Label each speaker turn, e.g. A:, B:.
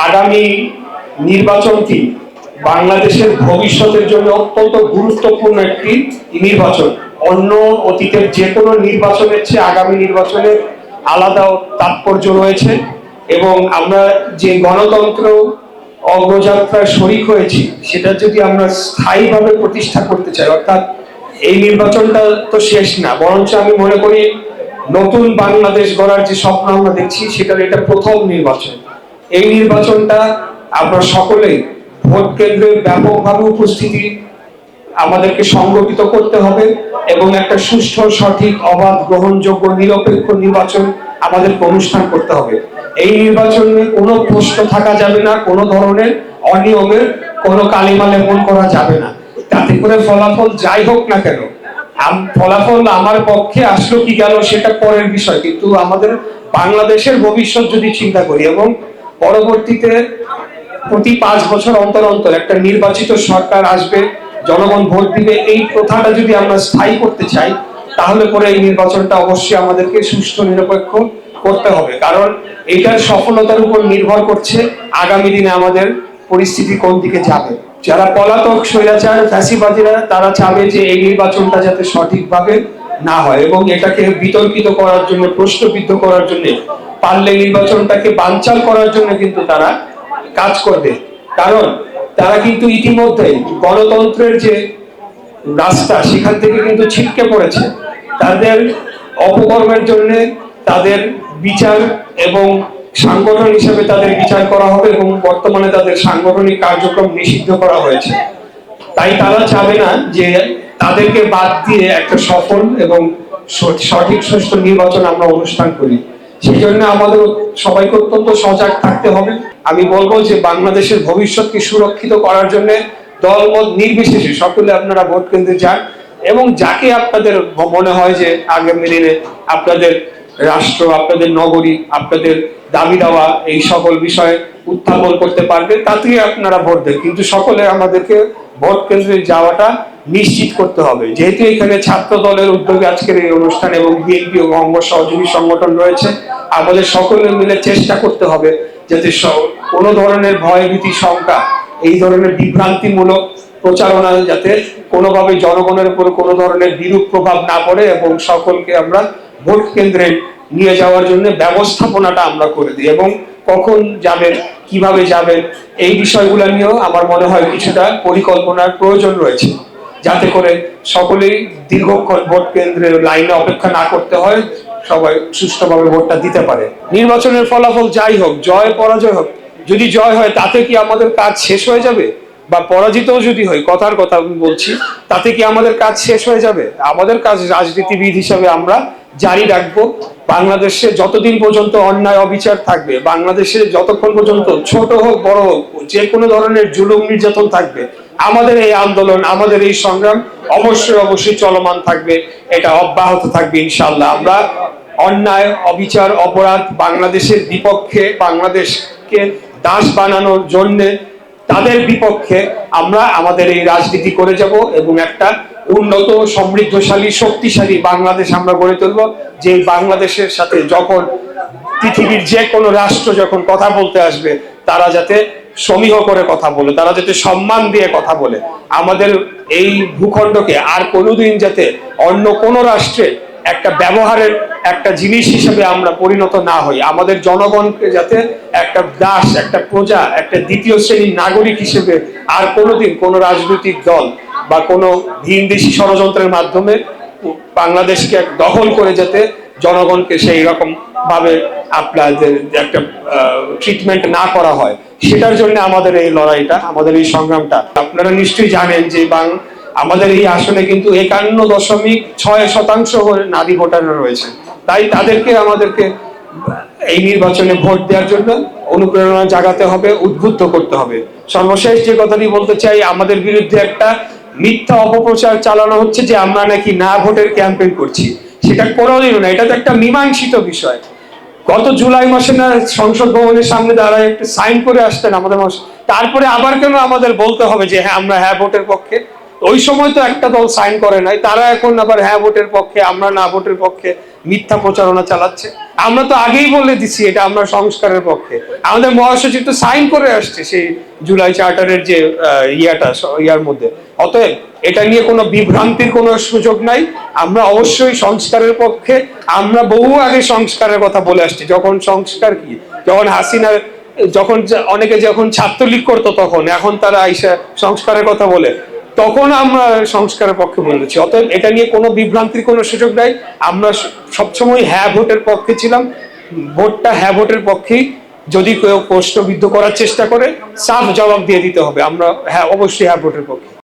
A: আগামী নির্বাচনটি বাংলাদেশের ভবিষ্যতের জন্য অত্যন্ত গুরুত্বপূর্ণ একটি নির্বাচন। অন্য অতীতের যে কোনো নির্বাচনের চেয়ে আগামী নির্বাচনের আলাদা তাৎপর্য রয়েছে এবং আমরা যে গণতন্ত্র অগ্রযাত্রার শরিক হয়েছি সেটা যদি আমরা স্থায়ীভাবে প্রতিষ্ঠা করতে চাই, অর্থাৎ এই নির্বাচনটা তো শেষ না, বরঞ্চ আমি মনে করি নতুন বাংলাদেশ গড়ার যে স্বপ্ন আমরা দেখছি সেটার এটা প্রথম নির্বাচন। এই নির্বাচনটা আমরা সকলেই ভোট কেন্দ্রে ব্যাপকভাবে উপস্থিতি আমাদেরকে সংগঠিত করতে হবে এবং একটা সুষ্ঠু, সঠিক, অবাধ, গ্রহণযোগ্য, নিরপেক্ষ নির্বাচন আমাদেরকে অনুষ্ঠান করতে হবে। এই নির্বাচনে কোনো প্রশ্ন থাকা যাবে না, কোনো ধরনের অনিয়মের কোনো কালিমা লেপন করা যাবে না। তাতে করে ফলাফল যাই হোক না কেন, ফলাফল আমার পক্ষে আসলো কি গেল সেটা পরের বিষয়, কিন্তু আমাদের বাংলাদেশের ভবিষ্যৎ যদি চিন্তা করি এবং পরবর্তীতে প্রতি 5 বছর অন্তর অন্তর একটা নির্বাচিত সরকার আসবে, জনগণ ভোট দিবে, এই প্রথাটা যদি আমরা স্থায়ী করতে চাই তাহলে পরে এই নির্বাচনটা অবশ্যই আমাদেরকে সুষ্ঠু, নিরপেক্ষ করতে হবে। কারণ এটার সফলতার উপর নির্ভর করছে আগামী দিনে আমাদের পরিস্থিতি কোন দিকে যাবে। যারা পলাতক স্বৈরাচার ফ্যাসিবাদীরা তারা চাবে যে এই নির্বাচনটা যাতে সঠিকভাবে না হয় এবং এটাকে বিতর্কিত করার জন্য, প্রশ্নবিদ্ধ করার জন্য, পারলে নির্বাচনটাকে বানচাল করার জন্য কিন্তু তারা কাজ করবে। কারণ তারা কিন্তু ইতিমধ্যে গণতন্ত্রের যে রাস্তা সেখান থেকে কিন্তু ছিটকে পড়েছে। তাদের অপকর্মের জন্য তাদের বিচার এবং সাংগঠন হিসেবে তাদের বিচার করা হবে এবং বর্তমানে তাদের সাংগঠনিক কার্যক্রম নিষিদ্ধ করা হয়েছে। তাই তারা চাবে না যে তাদেরকে বাদ দিয়ে একটা সফল এবং সঠিক সুষ্ঠু নির্বাচন আমরা অনুষ্ঠান করি। সেই জন্য আমাদের সবাইকে অত্যন্ত সজাগ থাকতে হবে। আমি বলবো যে বাংলাদেশের ভবিষ্যৎকে সুরক্ষিত করার জন্য দলমত নির্বিশেষে সকলে আপনারা ভোট কেন্দ্রে যান এবং যাকে আপনাদের মনে হয় যে আগামী দিনে আপনাদের রাষ্ট্র, আপনাদের নগরী, আপনাদের দাবি দাওয়া এই সকল বিষয়ে উত্থাপন করতে পারবে তাতেই আপনারা ভোট দেন, কিন্তু সকলে আমাদেরকে ভোট কেন্দ্রে যাওয়াটা নিশ্চিত করতে হবে। যেহেতু এখানে ছাত্র দলের উদ্যোগে আজকের এই অনুষ্ঠান এবং বিএনপি ও অঙ্গ সহযোগী সংগঠন রয়েছে, আমাদের সকলে মিলে চেষ্টা করতে হবে যাতে কোনো ধরনের ভয়ভীতি, শঙ্কা, এই ধরনের বিভ্রান্তিমূলক প্রচারণা যাতে কোনোভাবে জনগণের উপর কোনো ধরনের বিরূপ প্রভাব না পড়ে এবং সকলকে আমরা ভোট কেন্দ্রে নিয়ে যাওয়ার জন্য ব্যবস্থাপনাটা আমরা করে দিই এবং কখন যাবেন, কিভাবে যাবেন, এই বিষয়গুলো নিয়েও আমার মনে হয় কিছুটা পরিকল্পনার প্রয়োজন রয়েছে, যাতে করে সকলেই দীর্ঘক্ষণ ভোট কেন্দ্রের লাইনে অপেক্ষা না করতে হয়, সবাই সুষ্ঠুভাবে ভোটটা দিতে পারে। নির্বাচনের ফলাফল যাই হোক, জয় পরাজয় হোক, যদি জয় হয় তাতে কি আমাদের কাজ শেষ হয়ে যাবে? বা পরাজিতও যদি হয়, কথার কথা আমি বলছি, তাতে কি আমাদের কাজ শেষ হয়ে যাবে? আমাদের কাজ রাজনীতিবিদ হিসাবে আমরা জারি রাখবো। বাংলাদেশে যতদিন পর্যন্ত অন্যায় অবিচার থাকবে, বাংলাদেশে যতক্ষণ পর্যন্ত ছোট হোক বড় হোক যে কোনো ধরনের জুলুম নির্যাতন থাকবে, আমাদের এই আন্দোলন, আমাদের এই সংগ্রাম অবশ্যই চলমান থাকবে, এটা অব্যাহত থাকবে ইনশাআল্লাহ। আমরা অন্যায়, অবিচার, অপরাধ, বাংলাদেশের বিপক্ষে, বাংলাদেশকে দাস বানানোর জন্য তাদের বিপক্ষে আমরা আমাদের এই রাজনীতি করে যাব এবং একটা উন্নত, সমৃদ্ধশালী, শক্তিশালী বাংলাদেশ আমরা গড়ে তুলব। যে বাংলাদেশের সাথে যখন পৃথিবীর যে কোনো রাষ্ট্র যখন কথা বলতে আসবে তারা যাতে সমীহ করে কথা বলে, তারা যাতে সম্মান দিয়ে কথা বলে, আমাদের এই ভূখণ্ডকে আর কোনোদিন যাতে অন্য কোনো রাষ্ট্রের একটা ব্যবহারের একটা জিনিস হিসেবে আমরা পরিণত না হই, আমাদের জনগণকে যাতে একটা দাস, একটা প্রজা, একটা দ্বিতীয় শ্রেণীর নাগরিক হিসেবে আর কোনোদিন কোনো রাজনৈতিক দল বা কোনো ভিনদেশী ষড়যন্ত্রের মাধ্যমে বাংলাদেশকে দখল করে যাতে জনগণকে সেই রকম ভাবে আপনাদের একটা ট্রিটমেন্ট না করা হয়, সেটার জন্য আমাদের এই লড়াইটা, আমাদের এই সংগ্রামটা। আপনারা নিশ্চয়ই জানেন যে আমাদের এই আসনে কিন্তু 51.6% নারী ভোটাররা রয়েছে। তাই তাদেরকে আমাদেরকে এই নির্বাচনে ভোট দেওয়ার জন্য অনুপ্রেরণা জাগাতে হবে, উদ্বুদ্ধ করতে হবে। সর্বশেষ যে কথাটি বলতে চাই, আমাদের বিরুদ্ধে একটা মিথ্যা অপপ্রচার চালানো হচ্ছে যে আমরা নাকি না ভোটের ক্যাম্পেইন করছি। সেটা কোনোদিনও না, এটা তো একটা মীমাংসিত বিষয়। গত জুলাই মাসে না সংসদ ভবনের সামনে দাঁড়ায় একটা সাইন করে আসতেন আমাদের, তারপরে আবার কেন আমাদের বলতে হবে যে হ্যাঁ আমরা হ্যাঁ ভোটের পক্ষে? ওই সময় তো একটা দল সাইন করে নাই, তারা এখন আবার হ্যাঁ ভোটের পক্ষে, আমরা না ভোটের পক্ষে মিথ্যা প্রচারণা চালাচ্ছে। আমরা তো আগেই বলে দিছি এটা আমরা সংস্কারের পক্ষে, আমাদের মহাসচিব তো সাইন করে আসছে সেই জুলাই চার্টারের যে ইয়ার মধ্যে। অতএব এটা নিয়ে কোনো বিভ্রান্তির কোনো সুযোগ নাই, আমরা অবশ্যই সংস্কারের পক্ষে। আমরা বহু আগে সংস্কারের কথা বলে আসছি, যখন সংস্কার কি, যখন হাসিনা, যখন অনেকে যখন ছাত্রলীগ করতো তখন, এখন তারা আইসা সংস্কারের কথা বলে, তখন আমরা সংস্কারের পক্ষে বলেছি। অতএব এটা নিয়ে কোনো বিভ্রান্তির কোনো সুযোগ নাই, আমরা সবসময় হ্যাঁ ভোটের পক্ষে ছিলাম, ভোটটা হ্যাঁ ভোটের পক্ষেই। যদি কেউ প্রশ্নবিদ্ধ করার চেষ্টা করে সাফ জবাব দিয়ে দিতে হবে, আমরা হ্যাঁ অবশ্যই হ্যাঁ ভোটের পক্ষে।